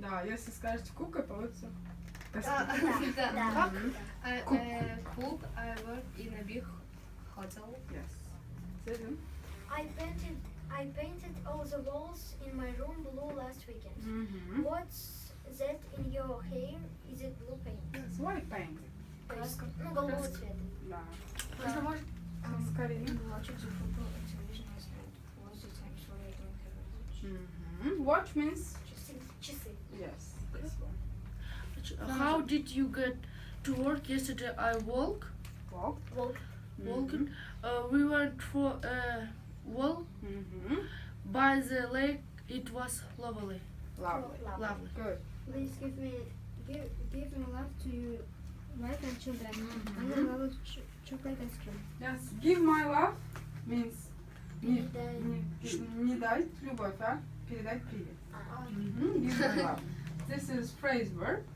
Да, если скажете кука, получится. Да. Cook. Cook. I work in a big hotel. Yes. Seven. I painted all the walls in my room blue last weekend. What's that in your hair? Is it blue paint? Yes. White paint. Краска. Ну, голубого цвета. Да. Можно, может, Скорее. watch the football television last night. Was the time so I don't have a watch. Watch means Часы. yes. This one. How did you get to work yesterday? I walk. Walk. Walking. We went for a walk by the lake. It was lovely. Lovely. Lovely. Good. Please give my love to your wife and children. And I love chocolate ice cream. Yes. Give my love means не Передай. дать любовь, а передать привет. Give my love. This is phrase verb.